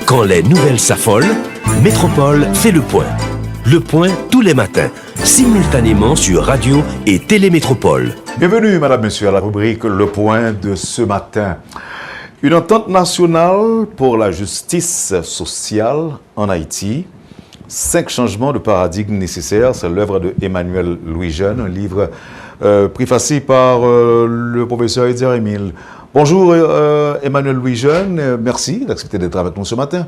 Quand les nouvelles s'affolent, Métropole fait le point. Le point tous les matins, simultanément sur Radio et Télémétropole. Bienvenue, madame, monsieur, à la rubrique Le Point de ce matin. Une entente nationale pour la justice sociale en Haïti. 5 changements de paradigme nécessaires. C'est l'œuvre de Emmanuel Louis Jeune, un livre préfacé par le professeur Edzer Emile. Bonjour Emmanuel Louis Jeune, merci d'accepter d'être avec nous ce matin.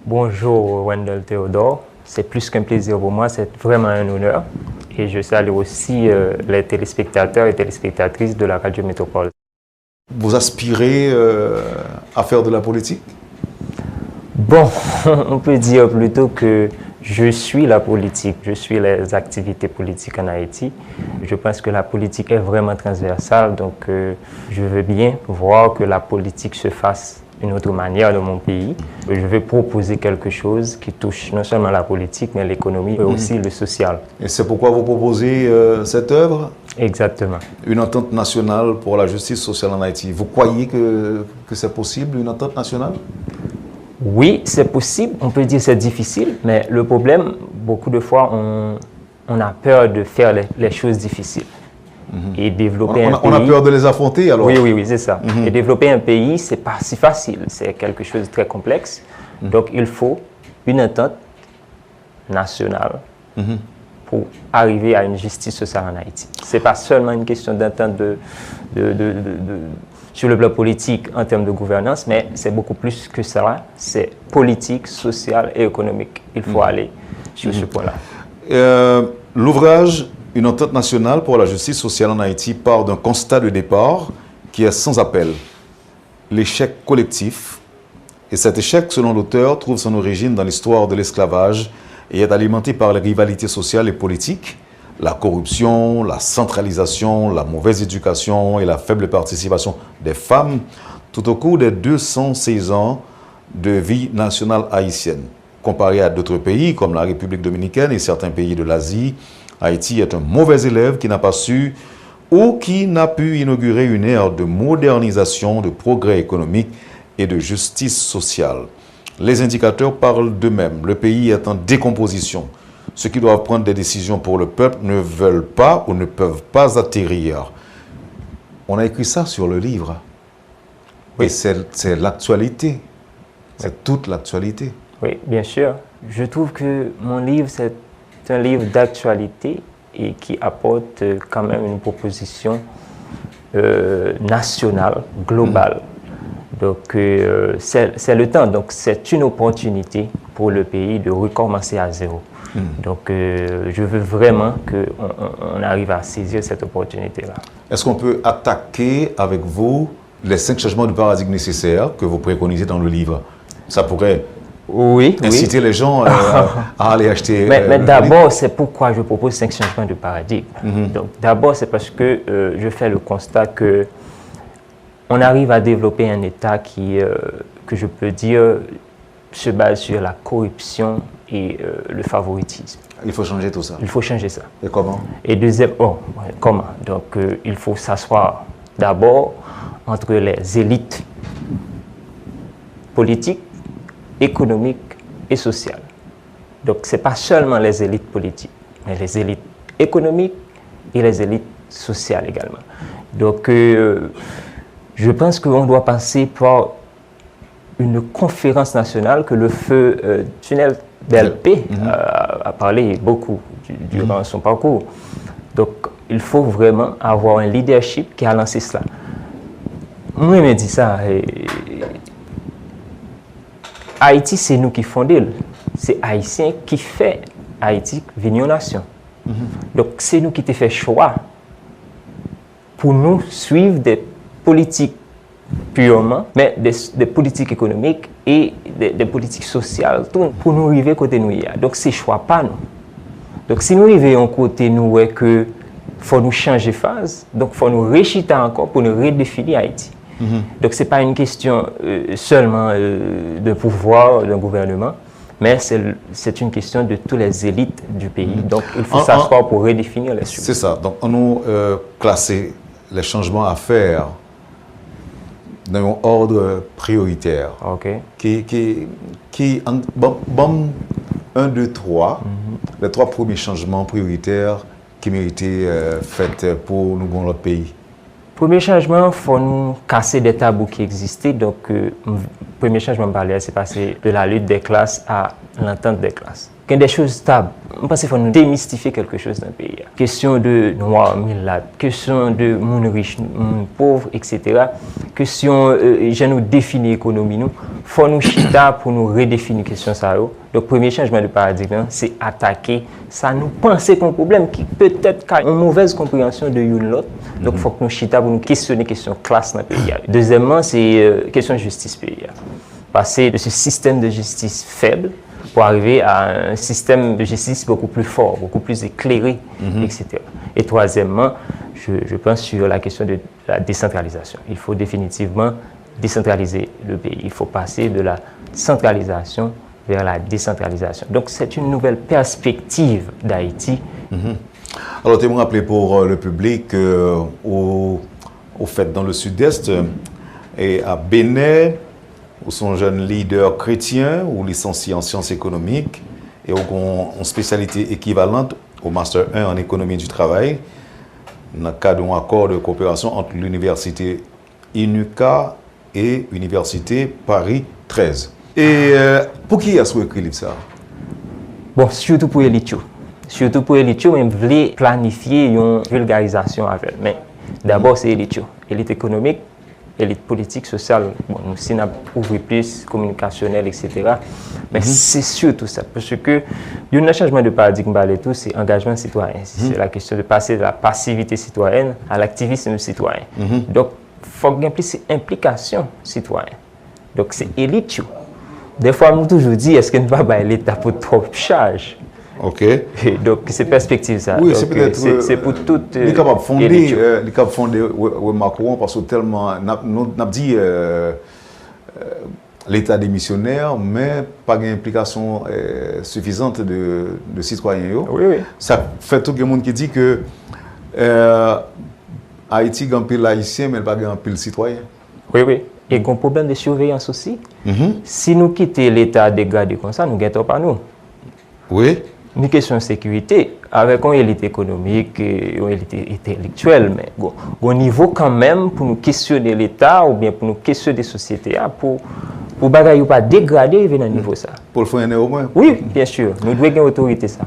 Bonjour Wendell Théodore, c'est plus qu'un plaisir pour moi, c'est vraiment un honneur. Et je salue aussi les téléspectateurs et téléspectatrices de la Radio Métropole. Vous aspirez à faire de la politique? Bon, on peut dire plutôt que je suis la politique, je suis les activités politiques en Haïti. Je pense que la politique est vraiment transversale, donc je veux bien voir que la politique se fasse d'une autre manière dans mon pays. Je vais proposer quelque chose qui touche non seulement la politique, mais l'économie et aussi le social. Et c'est pourquoi vous proposez cette œuvre? Exactement. Une entente nationale pour la justice sociale en Haïti. Vous croyez que c'est possible, une entente nationale? Oui, c'est possible. On peut dire que c'est difficile, mais le problème, beaucoup de fois, on a peur de faire les choses difficiles. Et développer un pays... On a peur de les affronter, alors? Oui, c'est ça. Et développer un pays, c'est pas si facile. C'est quelque chose de très complexe. Donc, il faut une entente nationale pour arriver à une justice sociale en Haïti. C'est pas seulement une question d'entente sur le plan politique en termes de gouvernance, mais c'est beaucoup plus que ça. C'est politique, social et économique. Il faut aller sur ce point-là. L'ouvrage Une entente nationale pour la justice sociale en Haïti part d'un constat de départ qui est sans appel. L'échec collectif. Et cet échec, selon l'auteur, trouve son origine dans l'histoire de l'esclavage et est alimenté par les rivalités sociales et politiques, la corruption, la centralisation, la mauvaise éducation et la faible participation des femmes tout au cours des 216 ans de vie nationale haïtienne. Comparé à d'autres pays comme la République dominicaine et certains pays de l'Asie, Haïti est un mauvais élève qui n'a pas su ou qui n'a pu inaugurer une ère de modernisation, de progrès économique et de justice sociale. Les indicateurs parlent d'eux-mêmes. Le pays est en décomposition. Ceux qui doivent prendre des décisions pour le peuple ne veulent pas ou ne peuvent pas atterrir. On a écrit ça sur le livre. Oui, c'est l'actualité. C'est toute l'actualité. Oui, bien sûr. Je trouve que mon livre, c'est un livre d'actualité et qui apporte quand même une proposition nationale, globale. Donc, c'est le temps. Donc, c'est une opportunité pour le pays de recommencer à zéro. Donc, je veux vraiment qu'on arrive à saisir cette opportunité-là. Est-ce qu'on peut attaquer avec vous les 5 changements de paradigme nécessaires que vous préconisez dans le livre? Ça pourrait inciter les gens à aller acheter. Mais d'abord, c'est pourquoi je propose 5 changements de paradigme. Donc, d'abord, c'est parce que je fais le constat que on arrive à développer un État qui, que je peux dire, se base sur la corruption et le favoritisme. Il faut changer tout ça. Il faut changer ça. Et comment? Et deuxième, comment? Donc, il faut s'asseoir d'abord entre les élites politiques, économiques et sociales. Donc, ce n'est pas seulement les élites politiques, mais les élites économiques et les élites sociales également. Donc, je pense qu'on doit passer par une conférence nationale que le feu Tunnel d'LP a parlé beaucoup durant son parcours. Donc, il faut vraiment avoir un leadership qui a lancé cela. Moi, je me dis ça. Haïti, c'est nous qui fondons. C'est Haïtien qui fait Haïti venir nation. Donc, c'est nous qui te fait choix pour nous suivre des politiques purement, mais des politiques économiques et des politiques sociales pour nous arriver côté nous. Donc, c'est choix pas nous. Donc, si nous arrivons côté nous, que faut nous changer phase, donc faut nous réchiter encore pour nous redéfinir Haïti. Donc, ce n'est pas une question seulement de pouvoir d'un gouvernement, mais c'est une question de toutes les élites du pays. Donc, il faut s'asseoir pour redéfinir les choses. C'est ça. Donc, on nous classe les changements à faire dans un ordre prioritaire. OK. Bon, 1, 2, 3, les 3 premiers changements prioritaires qui méritaient faits pour nous, dans notre pays. Premier changement, il faut nous casser des tabous qui existaient. Donc, premier changement, c'est passer de la lutte des classes à l'entente des classes. Quand des choses stables, je pense qu'il faut nous démystifier quelque chose dans le pays. Question de noirs, mulâtres, question de monde riche, monde pauvre, etc. Question de nous définir l'économie. Il faut nous chita pour nous redéfinir question ça. Donc, premier changement de paradigme, c'est attaquer ça. Nous penser qu'on problème qui peut-être a une mauvaise compréhension de l'autre. Donc, il faut que nous chita pour nous questionner question classe dans le pays. Deuxièmement, c'est question de justice pays. Passer de ce système de justice faible pour arriver à un système de justice beaucoup plus fort, beaucoup plus éclairé, etc. Et troisièmement, je pense sur la question de la décentralisation. Il faut définitivement décentraliser le pays. Il faut passer de la centralisation vers la décentralisation. Donc, c'est une nouvelle perspective d'Haïti. Alors, tu me rappeler pour le public, au fait, dans le sud-est, et à Bénin, où sont jeunes leaders chrétiens ou licenciés en sciences économiques et ont une spécialité équivalente au Master 1 en économie du travail, dans le cadre d'un accord de coopération entre l'université INUCA et l'université Paris 13. Et pour qui a-t-il écrit ça? Bon, surtout pour l'élite. Surtout pour l'élite, mais je voulais planifier une vulgarisation avec elle. Mais d'abord, c'est l'élite. Élite économique, élite politique, sociale, bon, nous aussi, on a ouvert plus, communicationnel, etc. Mais c'est surtout ça, parce que il y a un changement de paradigme, c'est engagement citoyen. C'est la question de passer de la passivité citoyenne à l'activisme citoyen. Donc, il faut qu'il y ait plus d'implication citoyenne. Donc, c'est élite. Des fois, nous toujours dit, est-ce qu'il ne va pas l'État pour trop charge? OK. Donc, c'est perspective ça. Oui, c'est peut-être. C'est pour toutes. Les capables de fonder Macron parce que tellement. Nous avons dit l'État démissionnaire, mais pas d'implication suffisante de citoyens. Oui, oui. Ça fait tout le monde qui dit que Haïti a un pile haïtien, mais pas un pile citoyen. Oui, oui. Et il y a un problème de surveillance aussi. Si nous quittons l'État dégradé comme ça, nous ne gagnons pas nous. Oui. Une question de sécurité, avec une élite économique et une élite intellectuelle, mais au niveau quand même pour nous questionner l'État ou bien pour nous questionner des sociétés, pour ne pas dégrader à niveau ça. Pour le freiner au moins? Oui, bien sûr. Nous devons avoir autorité ça.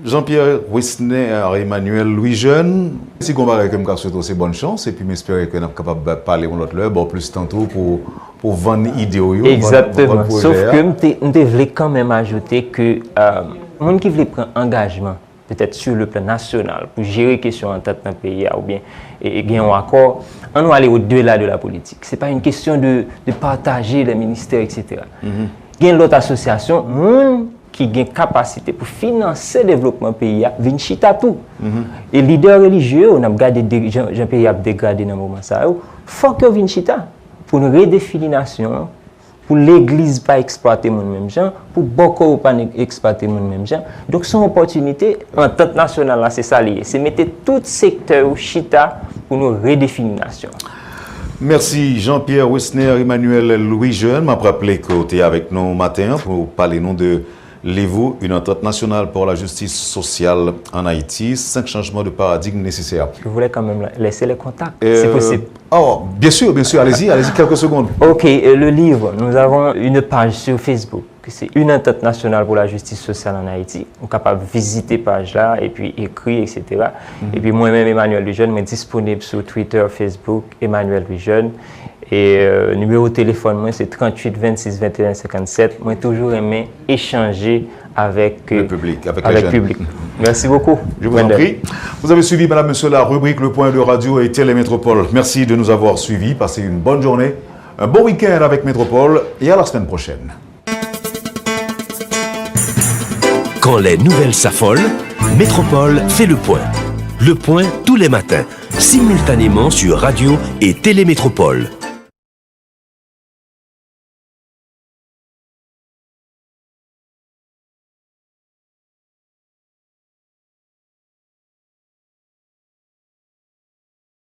Jean-Pierre Wisner, Emmanuel Louis Jeune, si on va avec un c'est bonne chance et puis j'espère qu'on est capable de parler de l'autre l'heure, plus tantôt pour vendre idéaux. Exactement. Sauf que nous devons quand même ajouter que les gens qui veulent prendre engagement, peut-être sur le plan national, pour gérer les questions en tête dans le pays, ou bien gagner un accord, on doit aller au-delà de la politique. Ce n'est pas une question de partager les ministères, etc. Il y a l'autre association, qui a une capacité pour financer le développement du pays, viennent chita tout. Et les leaders religieux, on a regardé les pays dégradé dans le moment ça, il faut qu'ils viennent chita pour une redéfinition, pour l'église pas exploiter les mêmes gens, pour beaucoup pas exploiter les mêmes gens. Donc son opportunité en tant nationale, c'est ça lié, c'est mettre tout secteur chita pour une redéfinition. Merci Jean-Pierre Wisner, Emmanuel Louis Jeune, m'a rappelé que tu es avec nous matin pour parler de l'EVO, une entente nationale pour la justice sociale en Haïti, 5 changements de paradigme nécessaires. Je voulais quand même laisser les contacts, c'est possible. Oh, bien sûr, allez-y quelques secondes. Ok, le livre, nous avons une page sur Facebook, c'est une entente nationale pour la justice sociale en Haïti. On est capable de visiter la page là, et puis écrire, etc. Et puis moi-même, Emmanuel Louis Jeune, je suis disponible sur Twitter, Facebook, Emmanuel Louis Jeune. Et numéro de téléphone, moi, c'est 38 26 21 57. Moi, toujours aimé échanger avec le public, avec le public. Merci beaucoup. Je vous en prie. Vous avez suivi, madame, monsieur, la rubrique Le Point de Radio et Télémétropole. Merci de nous avoir suivis. Passez une bonne journée, un bon week-end avec Métropole et à la semaine prochaine. Quand les nouvelles s'affolent, Métropole fait le point. Le point tous les matins, simultanément sur Radio et Télémétropole.